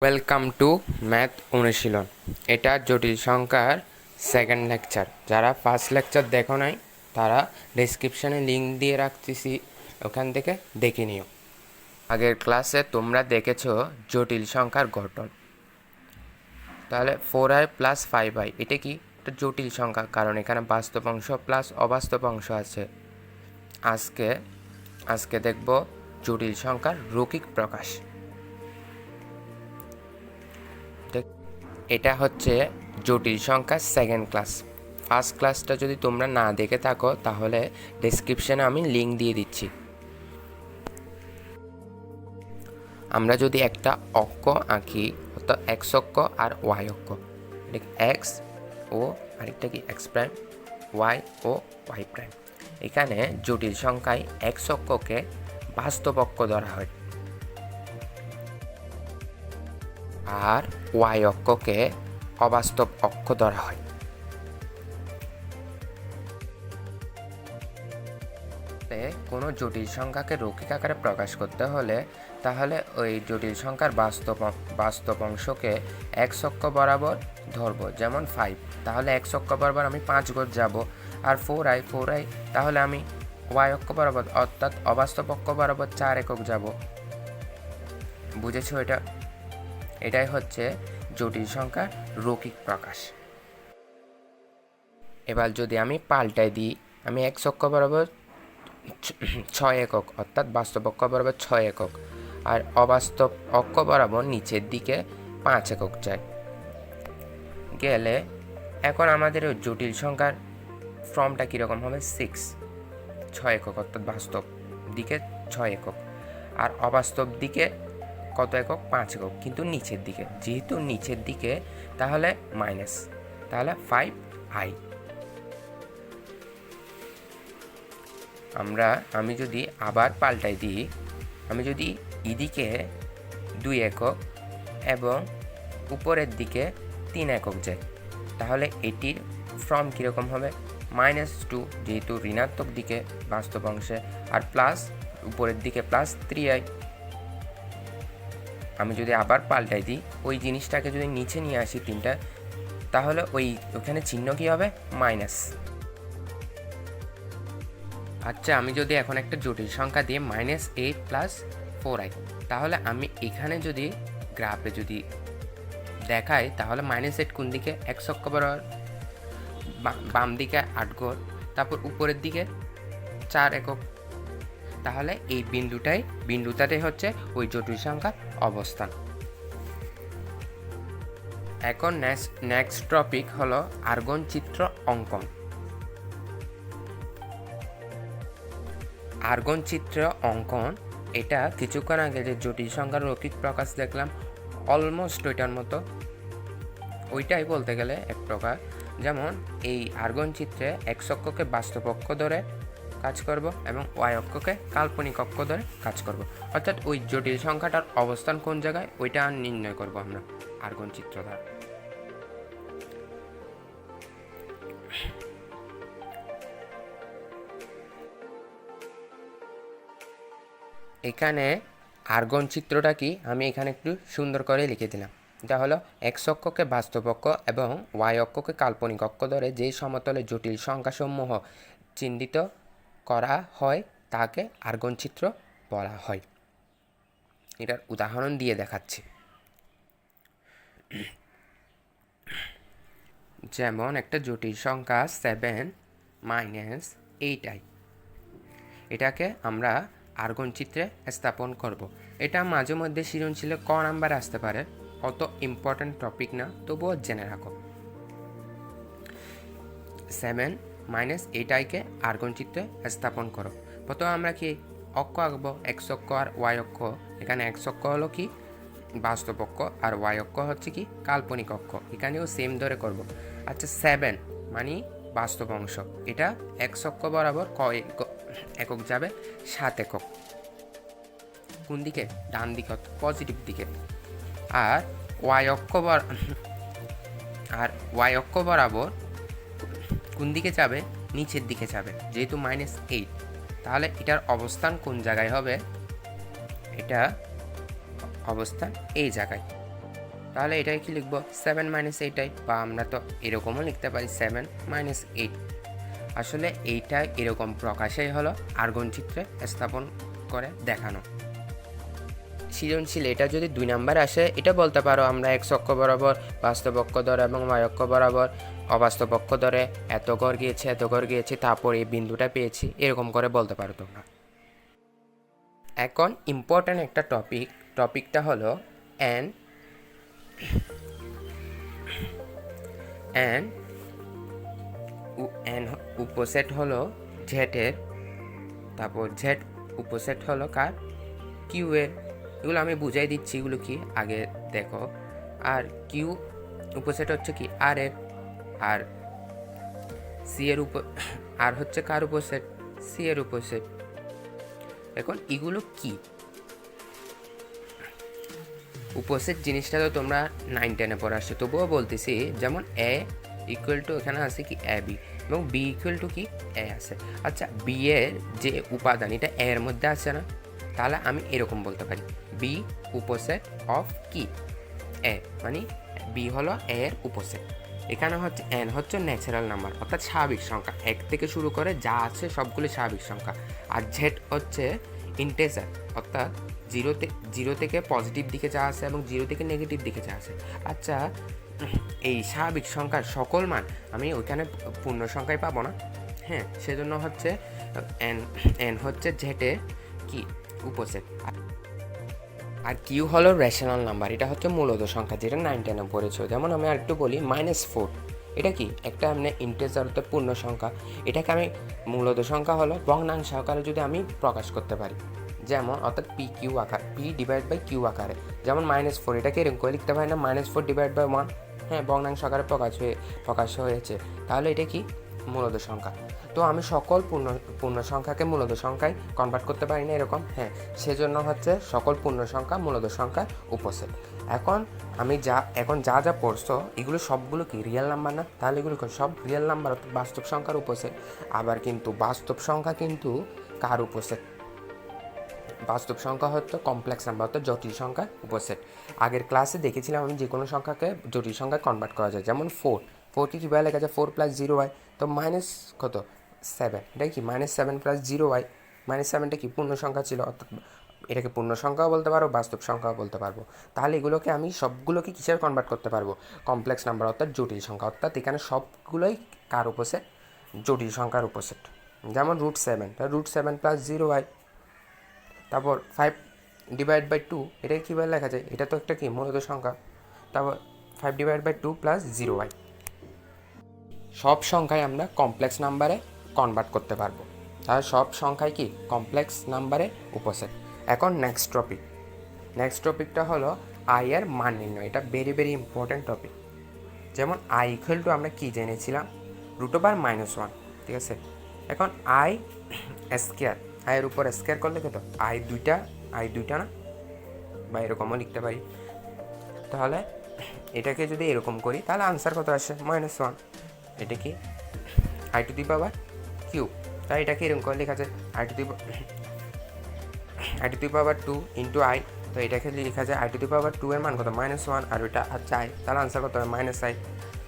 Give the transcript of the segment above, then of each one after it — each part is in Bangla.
ওয়েলকাম টু ম্যাথ অনুশীলন। এটা জটিল সংখ্যার সেকেন্ড লেকচার। যারা ফার্স্ট লেকচার দেখো নাই তারা ডেসক্রিপশানে লিঙ্ক দিয়ে রাখতেছি, ওখান থেকে দেখে নিও। আগের ক্লাসে তোমরা দেখেছো জটিল সংখ্যার গঠন। তাহলে 4i + 5i এটা কি? এটা জটিল সংখ্যা, কারণ এখানে বাস্তব অংশ প্লাস অবাস্তব অংশ আছে। আজকে দেখব জটিল সংখ্যার রৈখিক প্রকাশ। এটা হচ্ছে জটিল সংখ্যার সেকেন্ড ক্লাস। ফার্স্ট ক্লাসটা যদি তোমরা না দেখে থাকো তাহলে ডেসক্রিপশানে আমি লিঙ্ক দিয়ে দিচ্ছি। আমরা যদি একটা অক্ষ আঁকি, অর্থাৎ এক্স অক্ষ আর ওয়াই অক্ষ, এক্স ও আরেকটা কি এক্স প্রাইম, ওয়াই ও ওয়াই প্রাইম। এখানে জটিল সংখ্যায় এক্স অক্ষকে বাস্তব অক্ষ ধরা হয় আর ওয়াই অক্ষকে অবাস্তব অক্ষ ধরা হয়। কোনো জটিল সংখ্যাকে রৈখিক আকারে প্রকাশ করতে হলে তাহলে ওই জটিল সংখ্যার বাস্তব অংশকে এক্স অক্ষ বরাবর ধরবো, যেমন 5, তাহলে এক্স অক্ষ বরাবর আমি 5 গজ যাব। আর 4i তাহলে আমি ওয়াই অক্ষ বরাবর অর্থাৎ অবাস্তব অক্ষ বরাবর 4 একক যাব। বুঝেছো? এটাই হচ্ছে জটিল সংখ্যার রৈখিক প্রকাশ। এবার যদি আমি পাল্টাই দিই, আমি এক্স অক্ষ বরাবর 6 একক অর্থাৎ বাস্তব অক্ষ বরাবর 6 একক আর অবাস্তব অক্ষ বরাবর নিচের দিকে 5 একক যায় গেলে এখন আমাদের ওই জটিল সংখ্যার ফর্মটা কীরকম হবে? 6 একক অর্থাৎ বাস্তব দিকে 6 একক আর অবাস্তব দিকে কত একক? 5 একক, কিন্তু নিচের দিকে, যেহেতু নিচের দিকে তাহলে মাইনাস, তাহলে 5i। আমি যদি আবার পাল্টাই দিই, আমি যদি এদিকে 2 একক এবং উপরের দিকে 3 একক যাই, তাহলে এটির ফর্ম কীরকম হবে? -2, যেহেতু ঋণাত্মক দিকে বাস্তব অংশে, আর প্লাস উপরের দিকে +3i। আমি যদি আবার পাল্টাই দিই, ওই জিনিসটাকে যদি নিচে নিয়ে আসি 3টা, তাহলে ওখানে চিহ্ন কী হবে? মাইনাস। আচ্ছা, আমি যদি এখন একটা জটিল সংখ্যা দিয়ে -8 + 4i, তাহলে আমি এখানে যদি গ্রাফে যদি দেখাই তাহলে -8 কোন দিকে? এক্স অক্ষ বরাবর বাম দিকে 8 গজ, তারপর উপরের দিকে 4 একক। তাহলে এই বিন্দুটাই হচ্ছে ওই জটিল সংখ্যার অবস্থান। এখন নেক্সট টপিক হলো আর্গন চিত্র অঙ্কন। আর্গন চিত্র অঙ্কন এটা কিছুক্ষণ আগে যে জটিল সংখ্যার রৈখিক প্রকাশ দেখলাম, অলমোস্ট ওইটার মতো, ওইটাই বলতে গেলে এক প্রকার। যেমন এই আর্গন চিত্রে এক্স অক্ষকে বাস্তব অক্ষ ধরে কাজ করব এবং ওয়াই অক্ষকে কাল্পনিক অক্ষ ধরে কাজ করব, অর্থাৎ ওই জটিল সংখ্যাটার অবস্থান কোন জায়গায় ওইটা নির্ণয় করব আমরা আর্গন চিত্র দ্বারা। এখানে আর্গন চিত্রটা কি আমি এখানে একটু সুন্দর করে লিখে দিলাম। এটা হলো এক্স অক্ষকে বাস্তব অক্ষ এবং ওয়াই অক্ষকে কাল্পনিক অক্ষ ধরে যেই সমতলে জটিল সংখ্যাসমূহ চিহ্নিত করা হয় তাকে আর্গন চিত্র বলা হয়। এটার উদাহরণ দিয়ে দেখাচ্ছি। যেমন একটা জটিল সংখ্যা 7 - 8i, এটাকে আমরা আর্গন চিত্রে স্থাপন করব। এটা মাঝে মধ্যে সৃজনশীলে ক নাম্বার আসতে পারে, অত ইম্পর্ট্যান্ট টপিক না, তবুও জেনে রাখো। 7 - 8iকে আর্গন চিত্রে স্থাপন করো। প্রথমে আমরা কি অক্ষ আঁকবো? এক্স অক্ষ আর ওয়াই অক্ষ। এখানে এক্স অক্ষ হলো কি বাস্তব অক্ষ আর ওয়াই অক্ষ হচ্ছে কি কাল্পনিক অক্ষ। এখানেও সেম ধরে করব। আচ্ছা, 7 মানে বাস্তব অংশ, এটা এক্স অক্ষ বরাবর একক যাবে? 7 একক। কোন দিকে? ডান দিকে, পজিটিভ দিকে। আর ওয়াই অক্ষ বরাবর কোন দিকে যাবে? নিচের দিকে যাবে, যেহেতু -8। তাহলে এটার অবস্থান কোন জায়গায় হবে? এটা অবস্থান এই জায়গায়। তাহলে এটাই কি লিখবো 7 মাইনাস এইটাই, বা আমরা তো এরকমও লিখতে পারি 7 মাইনাস 8। আসলে এইটা এরকম প্রকাশেই হলো আর্গন চিত্রে স্থাপন করে দেখানো। সৃজনশীল এটা যদি 2 নাম্বার আসে, এটা বলতে পারো আমরা x অক্ষ বরাবর বাস্তব অক্ষ ধরে এবং y অক্ষ বরাবর অবাস্তব অক্ষ ধরে এত ঘর গিয়েছে তারপর এই বিন্দুটা পেয়েছি, এরকম করে বলতে পারো তোমরা। এখন ইম্পর্ট্যান্ট একটা টপিকটা হলো n উপসেট হলো z এর, তারপর z উপসেট হলো কার, q এর। এগুলো আমি বুঝাই দিচ্ছি, এগুলো কি আগে দেখো। আর q উপসেট হচ্ছে কি r এর, আর c এর আর হচ্ছে কার উপসেট, c এর উপসেট। এখন এগুলো কি উপসেট জিনিসটা তো তোমরা 9-10-এ পড়ে আসছো, তবুও বলতেছি। যেমন a ইকুয়াল টু এখানে আছে কি ab এবং b ইকুয়াল টু কি a আছে। আচ্ছা, b এর যে উপাদান এটা a এর মধ্যে আছে না, তাহলে আমি এরকম বলতে পারি b উপসেট অফ কি a, মানে b হলো a এর উপসেট। এখানে হচ্ছে n হচ্ছে ন্যাচারাল নাম্বার অর্থাৎ স্বাভাবিক সংখ্যা, 1 থেকে শুরু করে যা আছে সবগুলো স্বাভাবিক সংখ্যা। আর z হচ্ছে ইন্টিজার অর্থাৎ জিরো থেকে পজিটিভ দিকে যা আছে এবং 0 থেকে নেগেটিভ দিকে যা আছে। আচ্ছা, এই স্বাভাবিক সংখ্যার সকল মান আমি ওইখানে পূর্ণ সংখ্যায় পাবো না, হ্যাঁ, সেজন্য হচ্ছে n হচ্ছে z এর কি উপসেট। আর কিউ হলো রেশনাল নাম্বার, এটা হচ্ছে মূলত সংখ্যা, যেটা 9-10-এ পড়েছো। যেমন আমি আরেকটু বলি -4, এটা কি একটা এমনি ইন্টিজার অর্থাৎ পূর্ণ সংখ্যা। এটাকে আমি মূলত সংখ্যা হলো ভগ্নাংশ আকারে যদি আমি প্রকাশ করতে পারি, যেমন অর্থাৎ PQ আকার, P/Q আকারে। যেমন -4, এটাকে এরকম করে লিখতে পারি না -4/1, হ্যাঁ, ভগ্নাংশ আকারে প্রকাশ হয়েছে। তাহলে এটা কি মূলত সংখ্যা। তো আমি সকল পূর্ণ সংখ্যাকে মূলত সংখ্যায় কনভার্ট করতে পারি না এরকম, হ্যাঁ, সেজন্য হচ্ছে সকল পূর্ণ সংখ্যা মূলত সংখ্যার উপসেট। এখন যা যা পড়ছো এগুলো সবগুলো কি রিয়েল নাম্বার না, তাহলে এগুলো সব রিয়েল নাম্বার অর্থাৎ বাস্তব সংখ্যার উপসেট। আবার কিন্তু বাস্তব সংখ্যা কিন্তু কার উপসেট, বাস্তব সংখ্যা হচ্ছে কমপ্লেক্স নাম্বার অর্থাৎ জটিল সংখ্যার উপসেট। আগের ক্লাসে দেখেছিলাম আমি যে কোনো সংখ্যাকে জটিল সংখ্যায় কনভার্ট করা যায়। যেমন 4 কি কীভাবে লেখা যায়, 4 + 0y, তো -7, এটা কি -7 + 0y, -7টা কি পূর্ণ সংখ্যা ছিল, অর্থাৎ এটাকে পূর্ণ সংখ্যাও বলতে পারবো বাস্তব সংখ্যাও বলতে পারবো। তাহলে এগুলোকে আমি সবগুলোকে কিসের কনভার্ট করতে পারবো, কমপ্লেক্স নাম্বার অর্থাৎ জটিল সংখ্যা, অর্থাৎ এখানে সবগুলোই কার উপসেট, জটিল সংখ্যার উপসেট। যেমন √7, √7 + 0y, তারপর 5/2, এটা কীভাবে লেখা যায়, এটা তো একটা কি মূলত সংখ্যা। তারপর 5/2 + 0y, সব সংখ্যায় আমরা কমপ্লেক্স নাম্বারে কনভার্ট করতে পারবো। তাহলে সব সংখ্যায় কি কমপ্লেক্স নাম্বারে উপসেট। এখন নেক্সট টপিকটা হলো আই এর মান নির্ণয়। এটা ভেরি ইম্পর্ট্যান্ট টপিক। যেমন আই ইকুয়াল টু আমরা কি জেনেছিলাম, √(-1), ঠিক আছে। এখন আই স্কোয়ার, আয়ের উপর স্কোয়ার করলে কত, আই দুইটা না, বা এরকমও লিখতে পারি। তাহলে এটাকে যদি এরকম করি তাহলে আনসার কত আসে, -1। এটা কি i⁻³ তাই এটাকে এরকম করে লেখা যায় i⁻² × i, তো এটাকে লেখা যায় i⁻² এর মান কত, -1, আর ওইটা হচ্ছে i, তাহলে আনসার কত হবে -i।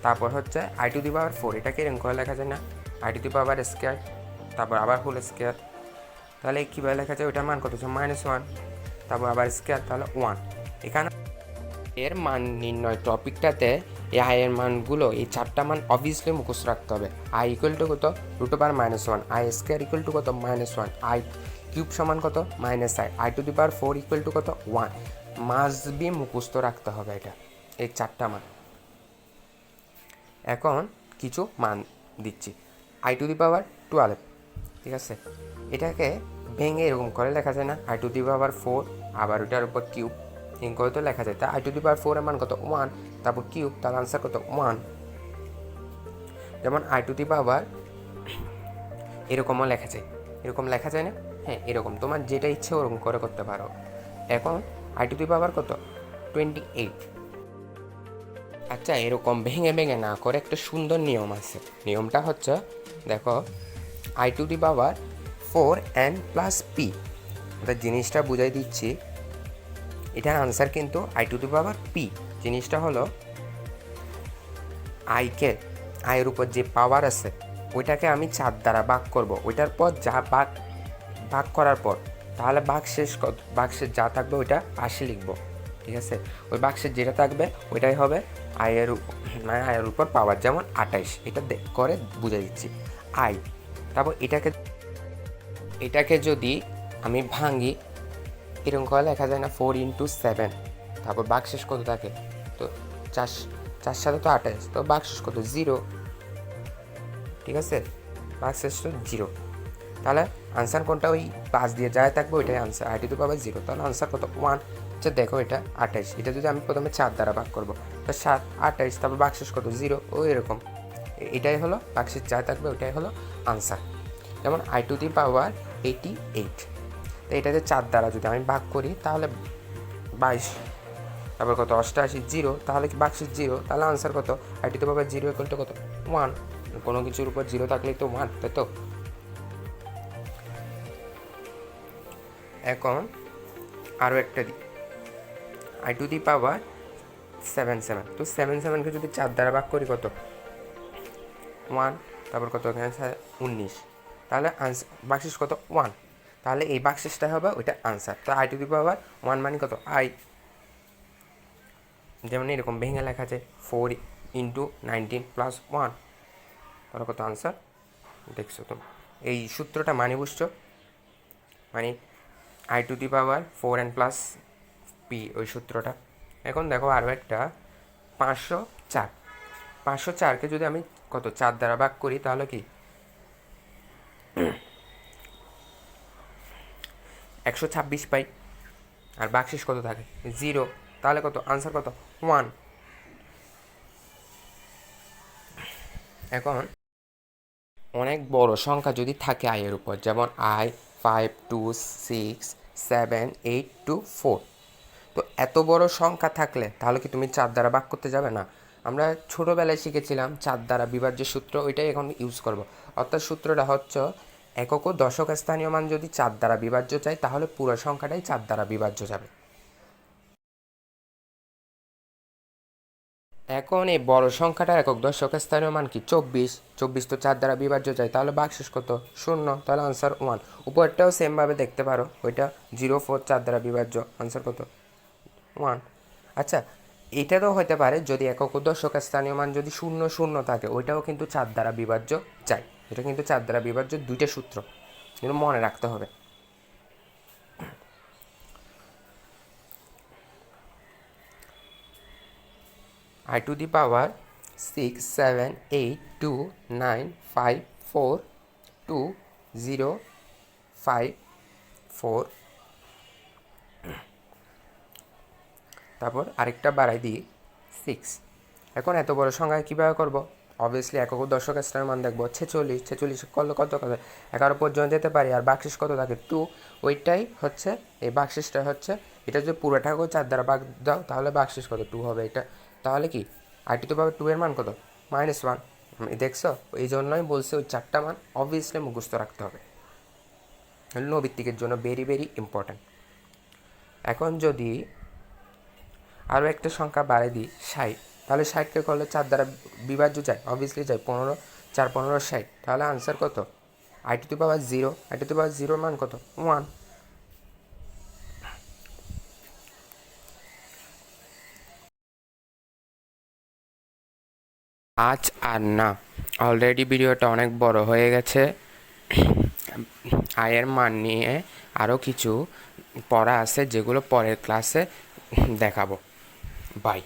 তারপর হচ্ছে i⁻⁴, এটাকে এরকম করে লেখা যায় না, i², তারপর আবার হোল স্কোয়ার, তাহলে কীভাবে লেখা যায়, ওইটার মান কত হচ্ছে -1, তারপর আবার স্কোয়ার, তাহলে 1। এখানে এর মান নির্ণয় টপিকটাতে এই আয়ের মানগুলো, এই 4টা মান অবভিয়াসলি মুখস্থ রাখতে হবে। আই ইকুয়াল টু কত, √(-1), i² ইকুয়াল টু কত, -1, i³ সমান কত, -i, i⁻⁴ ইকুয়াল টু কত, 1। মাস্ট বি মুখস্থ রাখতে হবে এটা, এই 4টা মান। এখন কিছু মান দিচ্ছি, i⁻12, ঠিক আছে। এটাকে ভেঙে এরকম করে লেখা যায় না, i⁻⁴, আবার ওটার উপর কিউব, এরকম করে তো লেখা যায়। তা i⁻⁴ এর মান কত, 1, তারপর কিউব, তার আনসার কত, 1। যেমন i⁻, এরকমও লেখা যায়, এরকম লেখা যায় না, হ্যাঁ, এরকম তোমার যেটা ইচ্ছে ওরকম করে করতে পারো। এখন i⁻কত, 28। আচ্ছা, এরকম ভেঙে না করে একটা সুন্দর নিয়ম আছে। নিয়মটা হচ্ছে, দেখো, i⁻⁴n + p, জিনিসটা বুঝাই দিচ্ছি। এটার আনসার কিন্তু I to the power P. জিনিসটা হলো আয়ের উপর যে পাওয়ার আছে ওইটাকে আমি 4 দ্বারা ভাগ করব, ওইটার পর যা ভাগ করার পর তাহলে ভাগশেষ যা থাকবে ওইটা পাশে লিখব, ঠিক আছে? ওই বাক্সের যেটা থাকবে ওইটাই হবে আয়ের উপর পাওয়ার, যেমন 28, এটা করে বুঝে দিচ্ছি আই। তারপর এটাকে যদি আমি ভাঙি এরকম করে লেখা যায় না, 4 × 7, তারপর বাক্সেস কত থাকে, তো 4 সাথে তো 28, তো বাক্সেস কত 0, ঠিক আছে? বাক্সেস তো 0, তাহলে আনসার কোনটা? ওই 5 দিয়ে যায় থাকবে ওইটাই answer, I to the power 0, তাহলে আনসার কত 1। আচ্ছা দেখো এটা 28, এটা যদি আমি প্রথমে 4 দ্বারা ভাগ করবো, তো 7 28, তারপর বাক্সেস কত 0, ও এরকম, এটাই হলো বাক্সের যা থাকবে ওইটাই হলো আনসার। যেমন আই টু দি পাওয়ার 88, তো এটাতে 4 দ্বারা যদি আমি ভাগ করি তাহলে 22, তারপর কত 88 0, তাহলে কি বাক্সের 0, তাহলে আনসার কত? আই টু দি পাওয়ার 0 = কত 1, কোনো কিছুর উপর 0 থাকলেই তো 1, তাই তো? এখন আরও একটা দিই, আই টু দি পাওয়ার 77, তো 77কে যদি 4 দ্বারা ভাগ করি কত 1, তারপর কত এখানে 19, তাহলে আনসার বাক্সেস কত 1, তাহলে এই বাক্সেসটা হবে ওইটা আনসার। তো আই টু দি পাওয়ার 1 মানে কত আই, যেমন এরকম ভেঙে লেখা আছে 4 × 19 + 1, তাহলে কত আনসার? দেখছো তো এই সূত্রটা মানে বুঝছো, মানে I to the power 4n + p, ওই সূত্রটা। এখন দেখো আরও একটা 504, 504কে যদি আমি কত 4 দ্বারা ভাগ করি তাহলে কি 126 পাই, আর বাক্সেস কত থাকে 0, তাহলে কত আনসার কত 1। এখন অনেক বড় সংখ্যা যদি থাকে আয়ের উপর, যেমন আই 5 2 6 7 8 2 4, তো এত বড় সংখ্যা থাকলে তাহলে কি তুমি 4 দ্বারা ভাগ করতে যাবে না? আমরা ছোটোবেলায় শিখেছিলাম 4 দ্বারা বিভাজ্য সূত্র, ওইটাই এখন ইউজ করব। অর্থাৎ সূত্রটা হচ্ছে একক ও দশক স্থানীয় মান যদি 4 দ্বারা বিভাজ্য চাই তাহলে পুরো সংখ্যাটাই 4 দ্বারা বিভাজ্য যাবে। এখন এই বড় সংখ্যাটার একক দশক স্থানীয় মান কি 24 তো 4 দ্বারা বিভাজ্য চাই, তাহলে বাক্সেস কত 0, তাহলে আনসার 1। উপরটাও সেমভাবে দেখতে পারো, ওইটা 0 4 4 দ্বারা বিভাজ্য, আনসার কত 1। আচ্ছা এটারও হতে পারে যদি একক ও দশক স্থানীয় মান যদি 0 0 থাকে, ওইটাও কিন্তু 4 দ্বারা বিভাজ্য চাই, এটা কিন্তু 4 দ্বারা বিভাজ্য, দুইটা সূত্র কিন্তু মনে রাখতে হবে। I to the power 6 7 8 2 9 5 4 2 0 5 4, তারপর আরেকটা বাড়াই দিই 6। এখন এত বড় সংখ্যা কীভাবে করব? অবভিয়াসলি একক ও দশক স্থানের মান দেখবো 46 করলে কত কত 11 পর্যন্ত যেতে পারি, আর বাক্সেস কত থাকে 2, ওইটাই হচ্ছে এই বাক্সেসটা হচ্ছে, এটা যদি পুরোটাকেও 4 দ্বারা ভাগ দাও তাহলে বাক্সেস কত 2 হবে এটা, তাহলে কি আই টু দি পাওয়ার 2 এর মান কত -1। দেখছো, এই জন্যই বলছি ওই 4টা মান অবভিয়াসলি মুখস্থ রাখতে হবে, নৈবিত্তিকের জন্য ভেরি ভেরি ইম্পর্ট্যান্ট। এখন যদি আরও একটা সংখ্যা বাড়িয়ে দিই 60, তাহলে 60কে করলে 4 দ্বারা বিভাজ্য যায়, অবভিয়াসলি যায় 15 4 15 60, তাহলে আনসার কত i to the power 0, i to the power 0 মান কত 1। আজ আর না, অলরেডি ভিডিওটা অনেক বড় হয়ে গেছে, আয়ের মান নিয়ে আরও কিছু পড়া আছে যেগুলো পরের ক্লাসে দেখাবো। বাই।